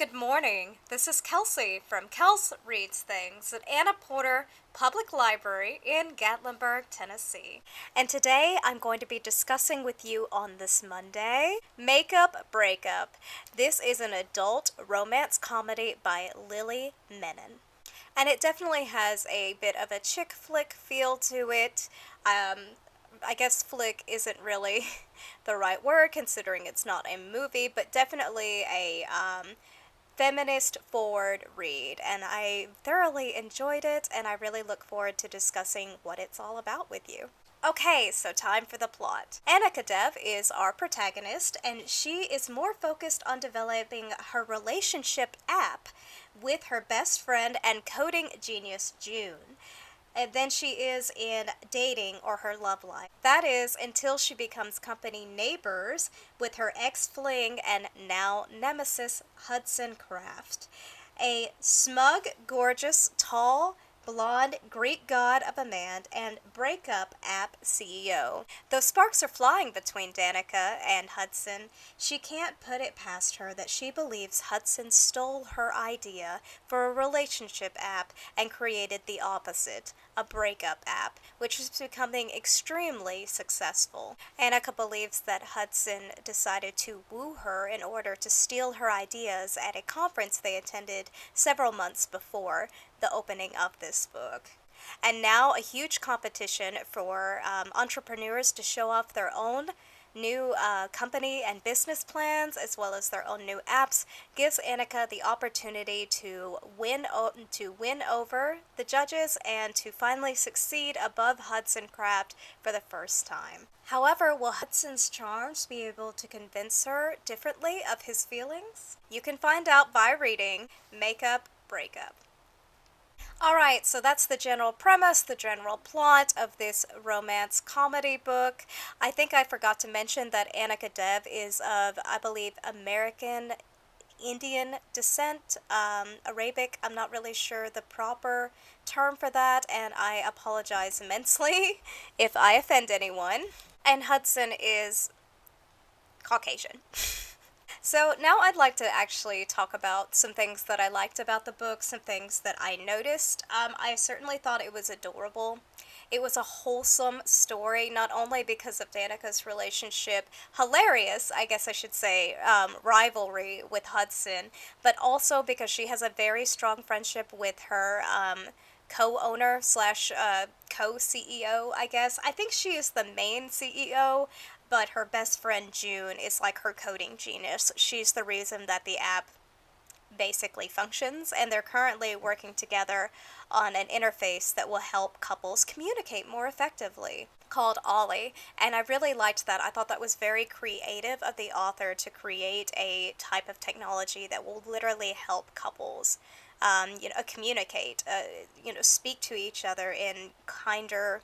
Good morning. This is Kelsey from Kels Reads Things at Anna Porter Public Library in Gatlinburg, Tennessee. And today I'm going to be discussing with you on this Monday, Makeup Breakup. This is an adult romance comedy by Lily Menon. And it definitely has a bit of a chick flick feel to it. I guess flick isn't really the right word considering it's not a movie, but definitely a feminist forward read, and I thoroughly enjoyed it, and I really look forward to discussing what it's all about with you. Okay, so time for the plot. Anna Kadev is our protagonist, and she is more focused on developing her relationship app with her best friend and coding genius June than she is in dating or her love life. That is, until she becomes company neighbors with her ex-fling and now nemesis Hudson Craft, a smug, gorgeous, tall, blonde Greek god of a man and breakup app CEO. Though sparks are flying between Danica and Hudson, she can't put it past her that she believes Hudson stole her idea for a relationship app and created the opposite, a breakup app, which is becoming extremely successful. Annika believes that Hudson decided to woo her in order to steal her ideas at a conference they attended several months before the opening of this book. And now a huge competition for entrepreneurs to show off their own new company and business plans as well as their own new apps gives Annika the opportunity to win over the judges and to finally succeed above Hudson Craft for the first time. However, will Hudson's charms be able to convince her differently of his feelings? You can find out by reading Makeup Breakup. Alright, so that's the general premise, the general plot of this romance comedy book. I think I forgot to mention that Annika Dev is of, I believe, American Indian descent, Arabic. I'm not really sure the proper term for that, and I apologize immensely if I offend anyone. And Hudson is Caucasian. So now I'd like to actually talk about some things that I liked about the book, some things that I noticed. I certainly thought it was adorable. It was a wholesome story, not only because of Danica's relationship, hilarious, I guess I should say, rivalry with Hudson, but also because she has a very strong friendship with her co-owner slash co-CEO, I guess. I think she is the main CEO, but her best friend June is like her coding genius. She's the reason that the app basically functions, and they're currently working together on an interface that will help couples communicate more effectively called Ollie, and I really liked that. I thought that was very creative of the author to create a type of technology that will literally help couples communicate, speak to each other in kinder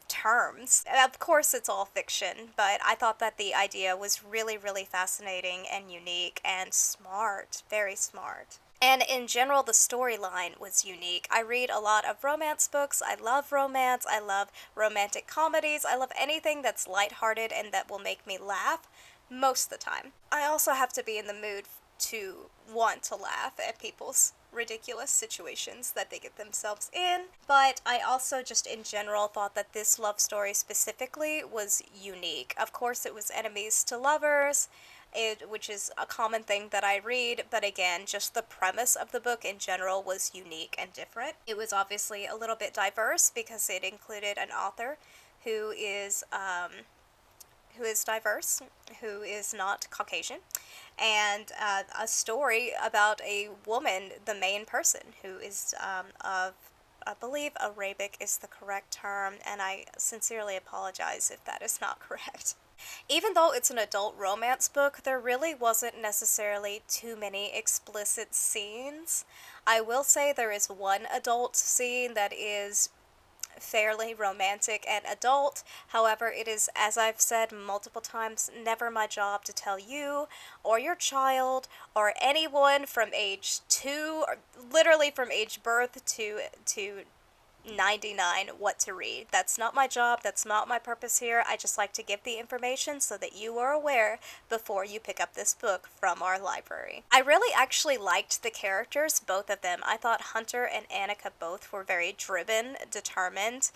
terms. Of course, it's all fiction, but I thought that the idea was really, really fascinating and unique and smart, very smart. And in general, the storyline was unique. I read a lot of romance books. I love romance. I love romantic comedies. I love anything that's lighthearted and that will make me laugh most of the time. I also have to be in the mood to want to laugh at people's ridiculous situations that they get themselves in, but I also just in general thought that this love story specifically was unique. Of course, it was enemies to lovers, which is a common thing that I read, but again, just the premise of the book in general was unique and different. It was obviously a little bit diverse because it included an author who is diverse, who is not Caucasian, and a story about a woman, the main person, who is of, I believe Arabic is the correct term, and I sincerely apologize if that is not correct. Even though it's an adult romance book, there really wasn't necessarily too many explicit scenes. I will say there is one adult scene that is fairly romantic and adult. However, it is, as I've said multiple times, never my job to tell you or your child or anyone from age 2, or literally from age birth to 99 what to read. That's not my job, that's not my purpose here. I just like to give the information so that you are aware before you pick up this book from our library. I really actually liked the characters, both of them. I thought Hunter and Annika both were very driven, determined,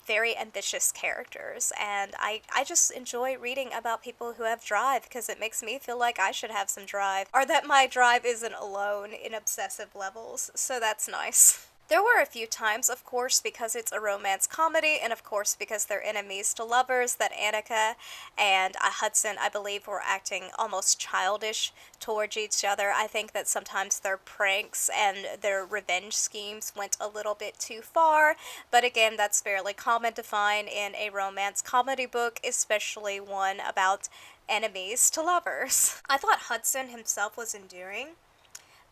very ambitious characters, and I just enjoy reading about people who have drive because it makes me feel like I should have some drive, or that my drive isn't alone in obsessive levels, so that's nice. There were a few times, of course, because it's a romance comedy, and of course because they're enemies to lovers, that Annika and Hudson, I believe, were acting almost childish towards each other. I think that sometimes their pranks and their revenge schemes went a little bit too far, but again, that's fairly common to find in a romance comedy book, especially one about enemies to lovers. I thought Hudson himself was endearing,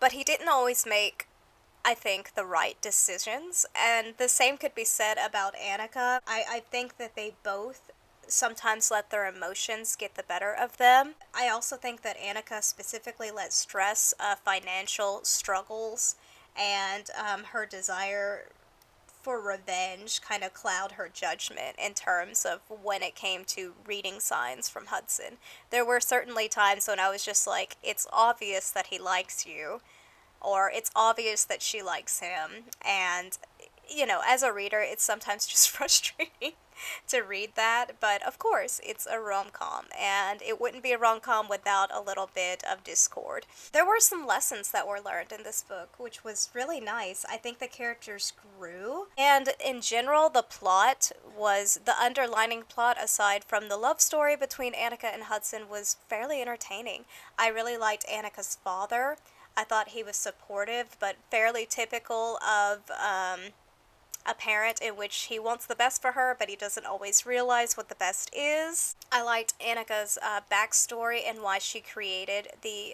but he didn't always make, I think, the right decisions, and the same could be said about Annika. I think that they both sometimes let their emotions get the better of them. I also think that Annika specifically let stress, financial struggles, and her desire for revenge kind of cloud her judgment in terms of when it came to reading signs from Hudson. There were certainly times when I was just like, it's obvious that he likes you, or it's obvious that she likes him, and as a reader, it's sometimes just frustrating to read that, but of course, it's a rom-com, and it wouldn't be a rom-com without a little bit of discord. There were some lessons that were learned in this book, which was really nice. I think the characters grew, and in general, the underlining plot, aside from the love story between Annika and Hudson, was fairly entertaining. I really liked Annika's father. I thought he was supportive, but fairly typical of a parent, in which he wants the best for her, but he doesn't always realize what the best is. I liked Annika's backstory and why she created the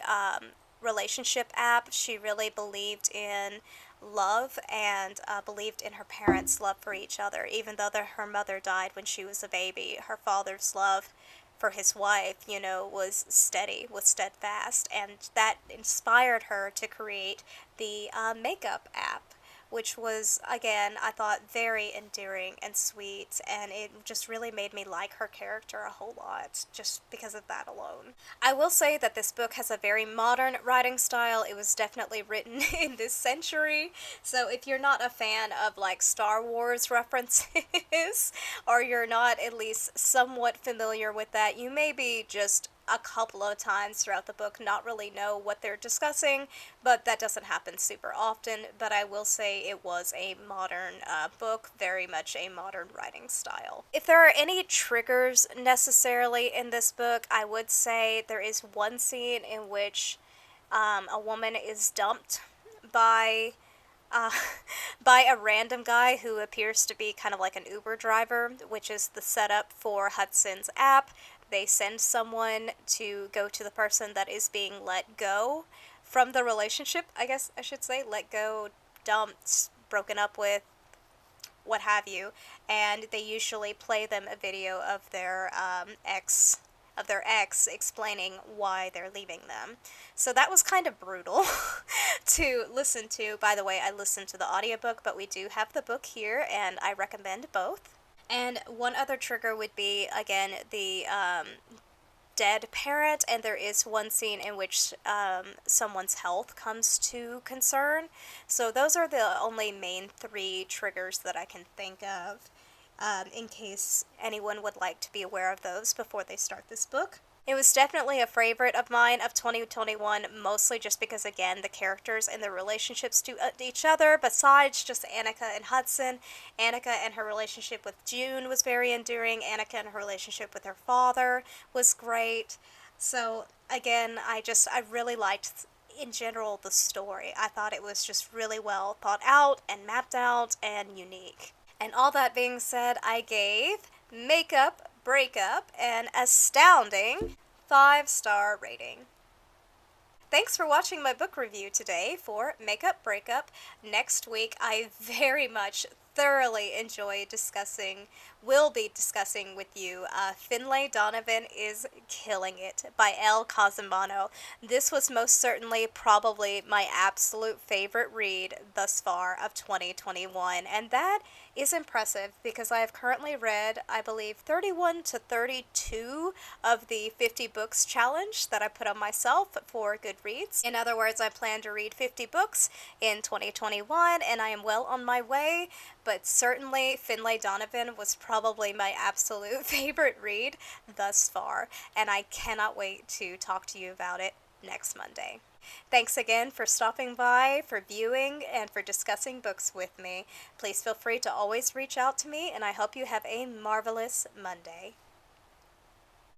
relationship app. She really believed in love and believed in her parents' love for each other. Even though her mother died when she was a baby, her father's love for his wife, was steady, was steadfast, and that inspired her to create the makeup app, which was, again, I thought very endearing and sweet, and it just really made me like her character a whole lot, just because of that alone. I will say that this book has a very modern writing style. It was definitely written in this century, so if you're not a fan of, like, Star Wars references, or you're not at least somewhat familiar with that, you may be just a couple of times throughout the book not really know what they're discussing, but that doesn't happen super often. But I will say it was a modern book, very much a modern writing style. If there are any triggers necessarily in this book, I would say there is one scene in which a woman is dumped by uh, by a random guy who appears to be kind of like an Uber driver, which is the setup for Hudson's app. They send someone to go to the person that is being let go from the relationship, I guess I should say. Let go, dumped, broken up with, what have you. And they usually play them a video of their ex explaining why they're leaving them. So that was kind of brutal to listen to. By the way, I listened to the audiobook, but we do have the book here, and I recommend both. And one other trigger would be, again, the dead parent, and there is one scene in which someone's health comes to concern. So those are the only main three triggers that I can think of, in case anyone would like to be aware of those before they start this book. It was definitely a favorite of mine of 2021, mostly just because, again, the characters and their relationships to each other, besides just Annika and Hudson. Annika and her relationship with June was very endearing. Annika and her relationship with her father was great. So, again, I really liked, in general, the story. I thought it was just really well thought out and mapped out and unique. And all that being said, I gave Makeup Breakup an astounding 5-star rating. Thanks for watching my book review today for Makeup Breakup. Next week, I very much thoroughly enjoy will be discussing with you. Finlay Donovan is Killing It by El Cosimano. This was most certainly probably my absolute favorite read thus far of 2021, and that is impressive because I have currently read, I believe, 31 to 32 of the 50 books challenge that I put on myself for Goodreads. In other words, I plan to read 50 books in 2021, and I am well on my way, but certainly Finlay Donovan was probably my absolute favorite read thus far, and I cannot wait to talk to you about it next Monday. Thanks again for stopping by, for viewing, and for discussing books with me. Please feel free to always reach out to me, and I hope you have a marvelous Monday.